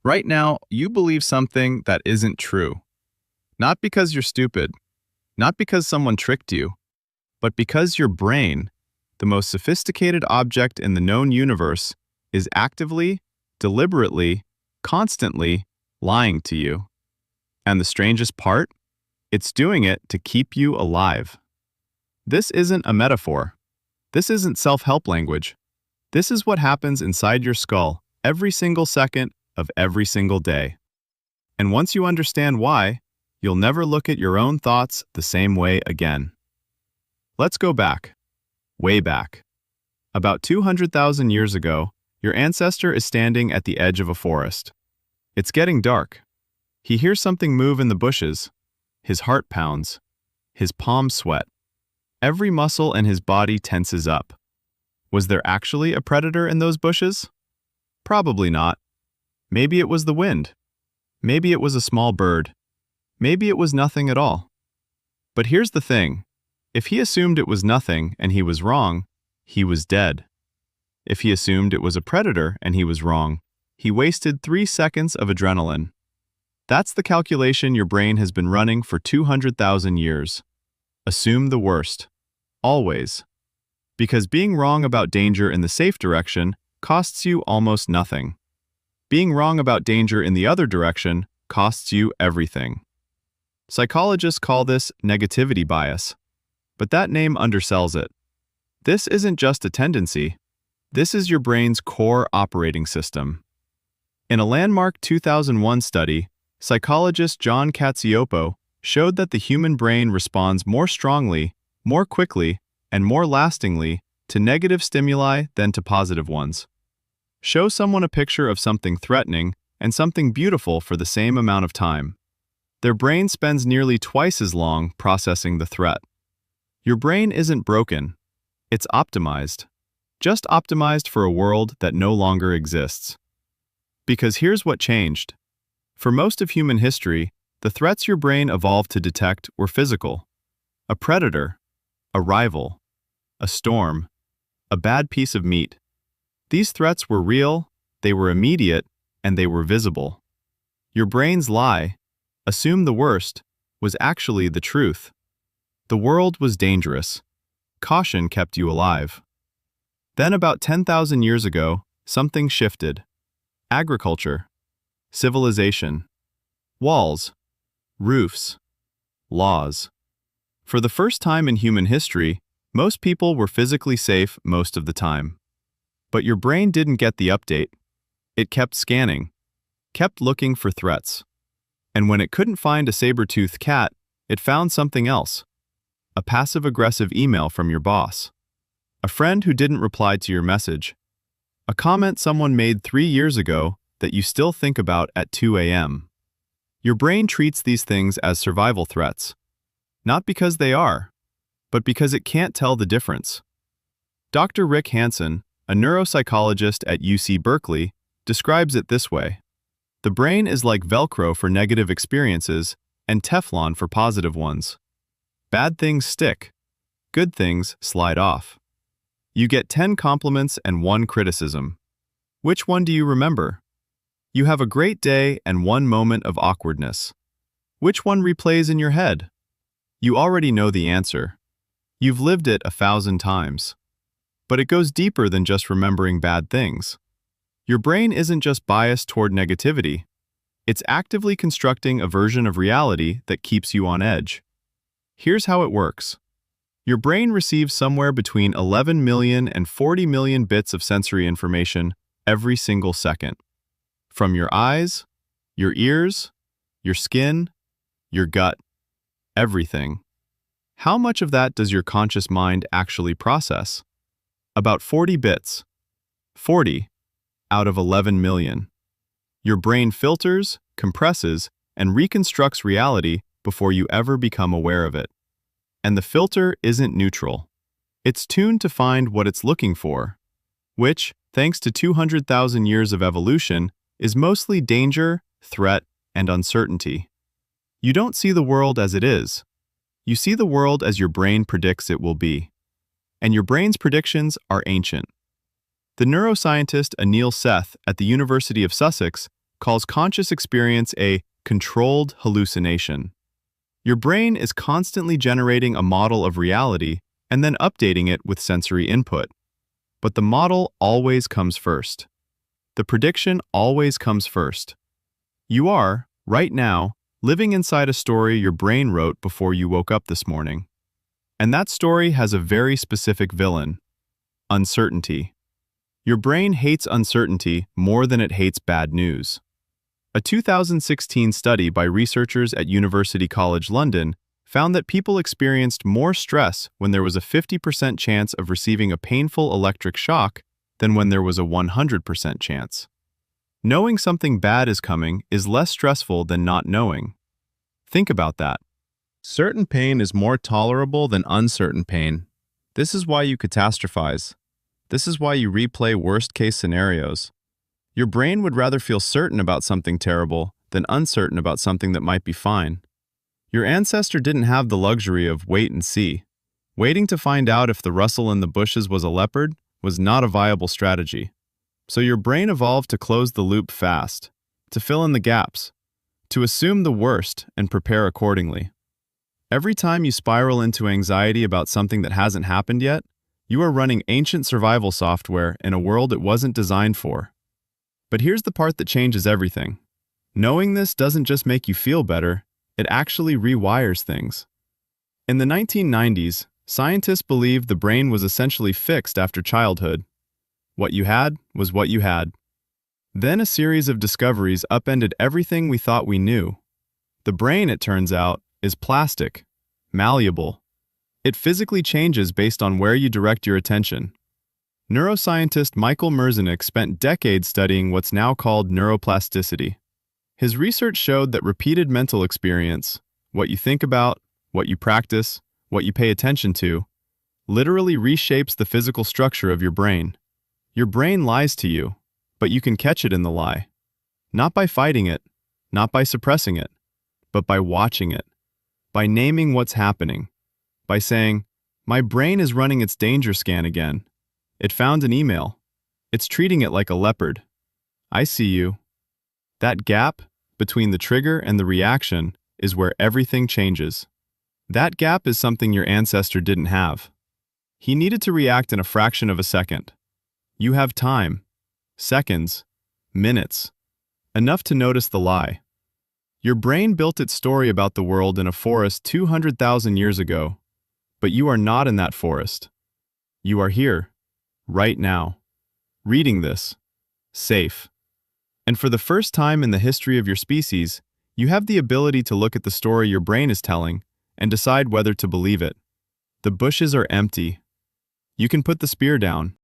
Right now, you believe something that isn't true. Not because you're stupid, not because someone tricked you, but because your brain, the most sophisticated object in the known universe, is actively, deliberately, constantly lying to you. And the strangest part? It's doing it to keep you alive. This isn't a metaphor. This isn't self-help language. This is what happens inside your skull every single second of every single day. And once you understand why, you'll never look at your own thoughts the same way again. Let's go back. Way back. About 200,000 years ago, your ancestor is standing at the edge of a forest. It's getting dark. He hears something move in the bushes. His heart pounds. His palms sweat. Every muscle in his body tenses up. Was there actually a predator in those bushes? Probably not. Maybe it was the wind. Maybe it was a small bird. Maybe it was nothing at all. But here's the thing. If he assumed it was nothing and he was wrong, he was dead. If he assumed it was a predator and he was wrong, he wasted 3 seconds of adrenaline. That's the calculation your brain has been running for 200,000 years. Assume the worst. Always. Because being wrong about danger in the safe direction costs you almost nothing. Being wrong about danger in the other direction costs you everything. Psychologists call this negativity bias, but that name undersells it. This isn't just a tendency. This is your brain's core operating system. In a landmark 2001 study, psychologist John Cacioppo showed that the human brain responds more strongly, more quickly, and more lastingly to negative stimuli than to positive ones. Show someone a picture of something threatening and something beautiful for the same amount of time. Their brain spends nearly twice as long processing the threat. Your brain isn't broken. It's optimized. Just optimized for a world that no longer exists. Because here's what changed. For most of human history, the threats your brain evolved to detect were physical. A predator, a rival, a storm, a bad piece of meat. These threats were real, they were immediate, and they were visible. Your brain's lie, assume the worst, was actually the truth. The world was dangerous. Caution kept you alive. Then about 10,000 years ago, something shifted. Agriculture, civilization, walls, roofs, laws. For the first time in human history, most people were physically safe most of the time. But your brain didn't get the update. It kept scanning, kept looking for threats. And when it couldn't find a saber-toothed cat, it found something else. A passive-aggressive email from your boss. A friend who didn't reply to your message. A comment someone made 3 years ago that you still think about at 2 a.m. Your brain treats these things as survival threats. Not because they are, but because it can't tell the difference. Dr. Rick Hansen, a neuropsychologist at UC Berkeley, describes it this way. The brain is like Velcro for negative experiences and Teflon for positive ones. Bad things stick. Good things slide off. You get 10 compliments and 1 criticism. Which one do you remember? You have a great day and 1 moment of awkwardness. Which one replays in your head? You already know the answer. You've lived it 1,000 times. But it goes deeper than just remembering bad things. Your brain isn't just biased toward negativity. It's actively constructing a version of reality that keeps you on edge. Here's how it works. Your brain receives somewhere between 11 million and 40 million bits of sensory information every single second. From your eyes, your ears, your skin, your gut, everything. How much of that does your conscious mind actually process? About 40 bits. 40 out of 11 million. Your brain filters, compresses, and reconstructs reality before you ever become aware of it. And the filter isn't neutral. It's tuned to find what it's looking for, which, thanks to 200,000 years of evolution, is mostly danger, threat, and uncertainty. You don't see the world as it is. You see the world as your brain predicts it will be. And your brain's predictions are ancient. The neuroscientist Anil Seth at the University of Sussex calls conscious experience a controlled hallucination. Your brain is constantly generating a model of reality and then updating it with sensory input. But the model always comes first. The prediction always comes first. You are, right now, living inside a story your brain wrote before you woke up this morning. And that story has a very specific villain: uncertainty. Your brain hates uncertainty more than it hates bad news. A 2016 study by researchers at University College London found that people experienced more stress when there was a 50% chance of receiving a painful electric shock than when there was a 100% chance. Knowing something bad is coming is less stressful than not knowing. Think about that. Certain pain is more tolerable than uncertain pain. This is why you catastrophize. This is why you replay worst-case scenarios. Your brain would rather feel certain about something terrible than uncertain about something that might be fine. Your ancestor didn't have the luxury of wait and see. Waiting to find out if the rustle in the bushes was a leopard was not a viable strategy. So your brain evolved to close the loop fast, to fill in the gaps, to assume the worst and prepare accordingly. Every time you spiral into anxiety about something that hasn't happened yet, you are running ancient survival software in a world it wasn't designed for. But here's the part that changes everything. Knowing this doesn't just make you feel better, it actually rewires things. In the 1990s, scientists believed the brain was essentially fixed after childhood. What you had was what you had. Then a series of discoveries upended everything we thought we knew. The brain, it turns out, is plastic, malleable. It physically changes based on where you direct your attention. Neuroscientist Michael Merzenich spent decades studying what's now called neuroplasticity. His research showed that repeated mental experience, what you think about, what you practice, what you pay attention to, literally reshapes the physical structure of your brain. Your brain lies to you, but you can catch it in the lie. Not by fighting it, not by suppressing it, but by watching it, by naming what's happening, by saying, "My brain is running its danger scan again. It found an email. It's treating it like a leopard. I see you." That gap between the trigger and the reaction is where everything changes. That gap is something your ancestor didn't have. He needed to react in a fraction of a second. You have time, seconds, minutes, enough to notice the lie. Your brain built its story about the world in a forest 200,000 years ago, but you are not in that forest. You are here, right now, reading this, safe. And for the first time in the history of your species, you have the ability to look at the story your brain is telling and decide whether to believe it. The bushes are empty. You can put the spear down.